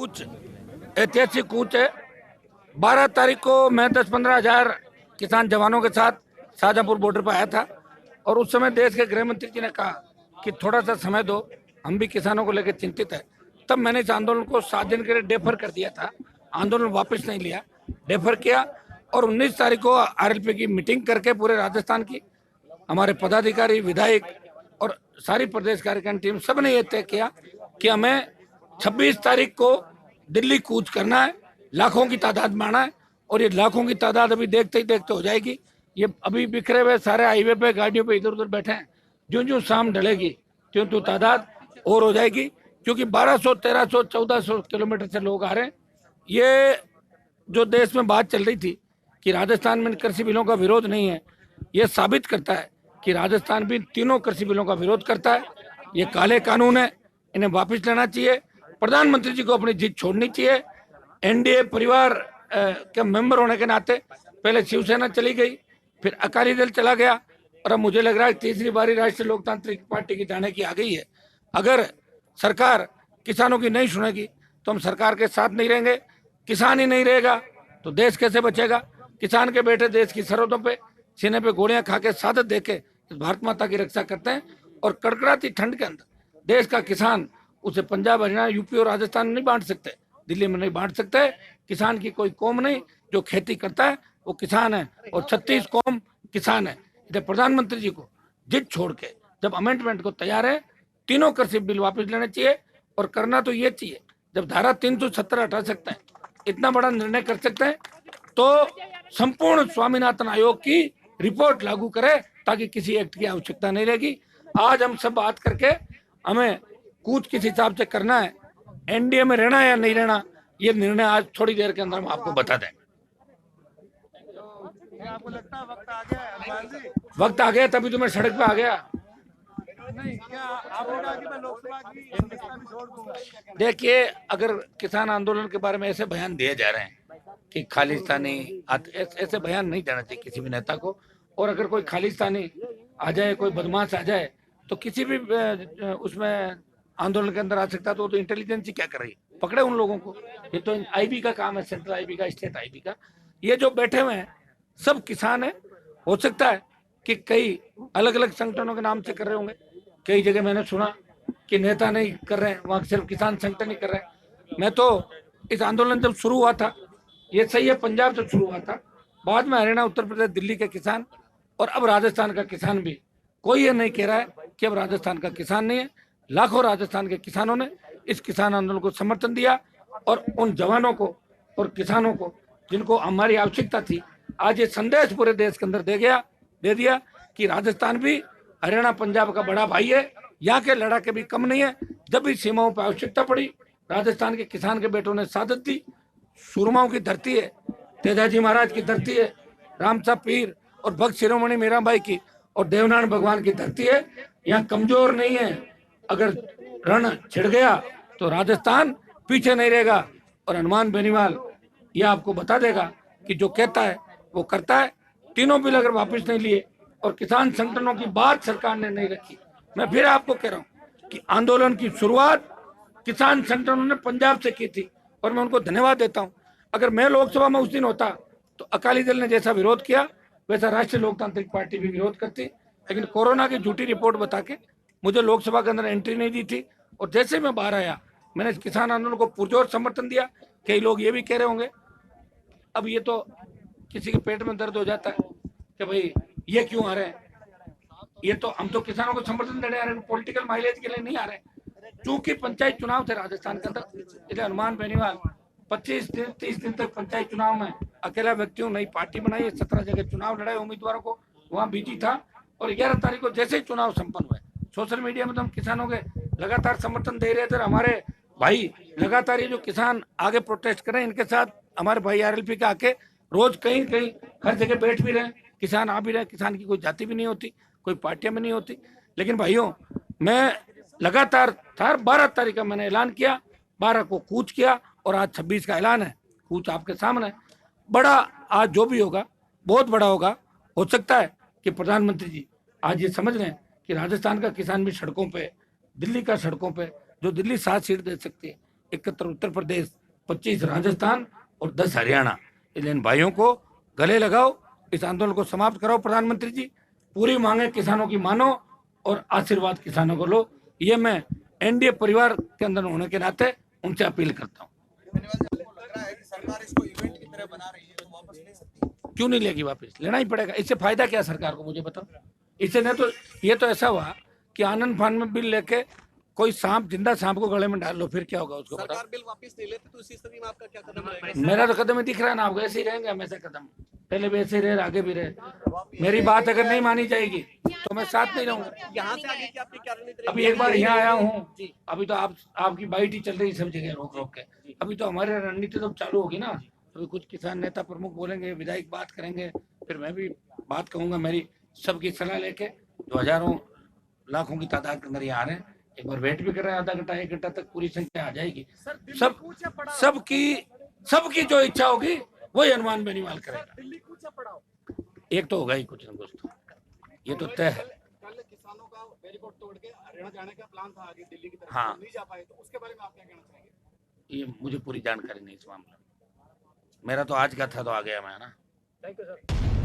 कूच ऐतिहासिक कूच है। 12 तारीख को मैं 10-15 हजार किसान जवानों के साथ शाहजहांपुर बॉर्डर पर आया था और उस समय देश के गृह मंत्री जी ने कहा कि थोड़ा सा समय दो, हम भी किसानों को लेकर चिंतित है। तब मैंने इस आंदोलन को 7 दिन के लिए डेफर कर दिया था। आंदोलन वापस नहीं लिया, डेफर किया और 19 तारीख को आरएलपी की मीटिंग करके पूरे राजस्थान की हमारे पदाधिकारी, विधायक और सारी प्रदेश कार्यकारिणी टीम सब ने यह तय किया कि हमें 26 तारीख को दिल्ली कूच करना है, लाखों की तादाद में आना है और ये लाखों की तादाद अभी देखते ही देखते हो जाएगी। ये अभी बिखरे हुए सारे हाईवे पे गाड़ियों पे इधर उधर बैठे हैं, जो जो शाम ढलेगी त्यों त्यों तादाद और हो जाएगी, क्योंकि 1200, 1300, 1400 किलोमीटर से लोग आ रहे हैं। ये जो देश में बात चल रही थी कि राजस्थान में कृषि बिलों का विरोध नहीं है, ये साबित करता है कि राजस्थान भी तीनों कृषि बिलों का विरोध करता है। ये काले कानून है, इन्हें वापस लेना चाहिए। प्रधानमंत्री जी को अपनी जिद छोड़नी चाहिए। एनडीए परिवार के मेंबर होने के नाते पहले शिवसेना चली गई, फिर अकाली दल चला गया और अब मुझे लग रहा है तीसरी बारी राष्ट्रीय लोकतांत्रिक पार्टी की जाने की आ गई है। अगर सरकार किसानों की नहीं सुनेगी तो हम सरकार के साथ नहीं रहेंगे। किसान ही नहीं रहेगा तो देश कैसे बचेगा। किसान के बेटे देश की सरहदों पे सीने पे गोलियां खा के शहादत दे के भारत माता की रक्षा करते हैं और कड़कड़ाती ठंड के अंदर देश का किसान उसे पंजाब, हरियाणा, यूपी और राजस्थान में नहीं बांट सकते, दिल्ली में नहीं बांट सकते। किसान की कोई कौम नहीं, जो खेती करता है वो किसान है और 36 कौम किसान है। इसलिए प्रधानमंत्री जी को जिद छोड़ के जब अमेंडमेंट को तैयार है, तीनों कृषि बिल वापस लेने चाहिए और करना तो ये चाहिए। जब धारा 370 हटा सकते हैं, इतना बड़ा निर्णय कर सकते हैं, तो संपूर्ण स्वामीनाथन आयोग की रिपोर्ट लागू करे ताकि किसी एक्ट की आवश्यकता नहीं रहेगी। आज हम सब बात करके हमें कूच किस हिसाब से करना है, एनडीए में रहना या नहीं रहना, ये निर्णय आज थोड़ी देर के अंदर हम आपको बता दें। आपको लगता है वक्त आ गया है अखबार जी? वक्त आ गया तभी तो मैं सड़क पे आ गया। नहीं, क्या आपने कहा कि मैं लोकसभा की हिस्सा भी छोड़ दूंगा? देखिए, अगर किसान आंदोलन के बारे में ऐसे बयान दिए जा रहे हैं कि खालिस्तानी, ऐसे बयान नहीं देना चाहिए किसी भी नेता को। और अगर कोई खालिस्तानी आ जाए, कोई बदमाश आ जाए तो किसी भी उसमें आंदोलन के अंदर आ सकता है। तो इंटेलिजेंस क्या कर रही है, पकड़े उन लोगों को। ये तो आईबी का काम है, सेंट्रल आईबी का, स्टेट आईबी का। ये जो बैठे हुए हैं सब किसान है। हो सकता है कि कई अलग अलग संगठनों के नाम से कर रहे होंगे। कई जगह मैंने सुना कि नेता नहीं कर रहे हैं, वहां सिर्फ किसान संगठन ही कर रहे हैं। मैं तो इस आंदोलन जब शुरू हुआ था, ये सही है पंजाब से शुरू हुआ था, बाद में हरियाणा, उत्तर प्रदेश, दिल्ली के किसान और अब राजस्थान का किसान भी, कोई ये नहीं कह रहा है कि अब राजस्थान का किसान नहीं है। लाखों राजस्थान के किसानों ने इस किसान आंदोलन को समर्थन दिया और उन जवानों को और किसानों को जिनको हमारी आवश्यकता थी, आज ये संदेश पूरे देश के अंदर दे दिया कि राजस्थान भी हरियाणा, पंजाब का बड़ा भाई है। यहाँ के लड़ाके भी कम नहीं है। जब भी सीमाओं पर आवश्यकता पड़ी, राजस्थान के किसान के बेटों ने शहादत दी। सूरमाओं की धरती है, तेजाजी महाराज की धरती है, रामसा पीर और भक्त शिरोमणि मीराबाई की और देवनारायण भगवान की धरती है। यहाँ कमजोर नहीं है। अगर रण छिड़ गया तो राजस्थान पीछे नहीं रहेगा। और हनुमान बेनीवाल यह आपको बता देगा कि जो कहता है वो करता है। तीनों बिल अगर वापस नहीं लिए और किसान संगठनों की बात सरकार ने नहीं रखी, मैं फिर आपको कह रहा हूँ कि आंदोलन की शुरुआत किसान संगठनों ने पंजाब से की थी और मैं उनको धन्यवाद देता हूँ। अगर मैं लोकसभा में उस दिन होता तो अकाली दल ने जैसा विरोध किया वैसा राष्ट्रीय लोकतांत्रिक पार्टी भी विरोध करती, लेकिन कोरोना की झूठी रिपोर्ट बता के मुझे लोकसभा के अंदर एंट्री नहीं दी थी। और जैसे मैं बाहर आया, मैंने इस किसान आंदोलन को पुरजोर समर्थन दिया। कई लोग ये भी कह रहे होंगे, अब ये तो किसी के पेट में दर्द हो जाता है कि भाई ये क्यों आ रहे हैं। ये तो हम तो किसानों को समर्थन देने आ रहे हैं, पॉलिटिकल माइलेज के लिए नहीं आ रहे। चूंकि पंचायत चुनाव थे राजस्थान के अंदर, इसलिए हनुमान बेनीवाल 25 दिन 30 दिन तक पंचायत चुनाव में अकेला व्यक्ति हूँ, नई पार्टी बनाई, 17 जगह चुनाव लड़ाए उम्मीदवारों को, वहाँ बिजी था। और 11 तारीख को जैसे ही चुनाव संपन्न हुए, सोशल मीडिया में तो हम किसानों के लगातार समर्थन दे रहे थे। हमारे भाई लगातार ये जो किसान आगे प्रोटेस्ट कर रहे हैं, इनके साथ हमारे भाई आरएलपी के आके रोज कहीं कहीं हर जगह बैठ भी रहे, किसान आ भी रहे। किसान की कोई जाति भी नहीं होती, कोई पार्टियां भी नहीं होती। लेकिन भाइयों, मैं लगातार 12 तारीख का मैंने ऐलान किया, 12 को कूच किया और आज 26 का ऐलान है। कूच आपके सामने बड़ा, आज जो भी होगा बहुत बड़ा होगा। हो सकता है कि प्रधानमंत्री जी आज ये समझ रहे हैं कि राजस्थान का किसान भी सड़कों पे, दिल्ली का सड़कों पे, जो दिल्ली 7 सीट दे सकती है, 71 उत्तर प्रदेश, 25 राजस्थान और 10 हरियाणा। इसलिए इन भाइयों को गले लगाओ, इस आंदोलन को समाप्त कराओ। प्रधानमंत्री जी, पूरी मांगे किसानों की मानो और आशीर्वाद किसानों को लो। ये मैं एनडीए परिवार के अंदर होने के नाते उनसे अपील करता हूँ। लग रहा है कि सरकार इसको इवेंट की तरह बना रही है, तो वापस ले सकती है। क्यों नहीं लेगी वापस? लेना ही पड़ेगा। इससे फायदा क्या है सरकार को, मुझे बताओ। इससे नहीं तो ये तो ऐसा हुआ कि आनंद फान में बिल लेके कोई सांप, जिंदा सांप को गले में डाल लो, फिर क्या होगा उसको बताओ। सरकार बिल वापस नहीं लेती तो इस स्थिति में आपका क्या कदम रहेगा? मेरा तो कदम ही दिख रहा है ना आपको, ऐसे ही रहेंगे हमेशा कदम। पहले भी ऐसे ही रहे, आगे भी रहे। मेरी बात अगर नहीं मानी जाएगी तो मैं साथ नहीं रहूंगा। यहाँ से आगे की आपकी क्या रणनीति रहेगी? अभी एक बार यहाँ आया हूँ, अभी तो आपकी बाइट ही चल रही है सब जगह रोक रोक के। अभी तो हमारी रणनीति तो चालू होगी ना। अभी कुछ किसान नेता प्रमुख बोलेंगे, विधायक बात करेंगे, फिर मैं भी बात कहूंगा। मेरी सबकी सलाह लेके जो हजारों लाखों की तादाद के अंदर यहाँ आ रहे हैं, एक बार वेट भी कर रहे हैं, आधा घंटा 1 घंटा तक पूरी संख्या आ जाएगी। सबकी जो इच्छा होगी वही हनुमान बेनीवाल करेगा। एक तो होगा ही कुछ न कुछ, तो ये तो तय है। कल किसानों का बैरिकेड तोड़ के हरियाणा जाने का प्लान था आगे दिल्ली की तरफ, हाँ। नहीं जा पाए, तो उसके बारे में आप क्या कहना चाहेंगे? ये मुझे पूरी जानकारी नहीं इस मामले में। मेरा तो आज का था तो आ गया मैं ना। Thank you sir.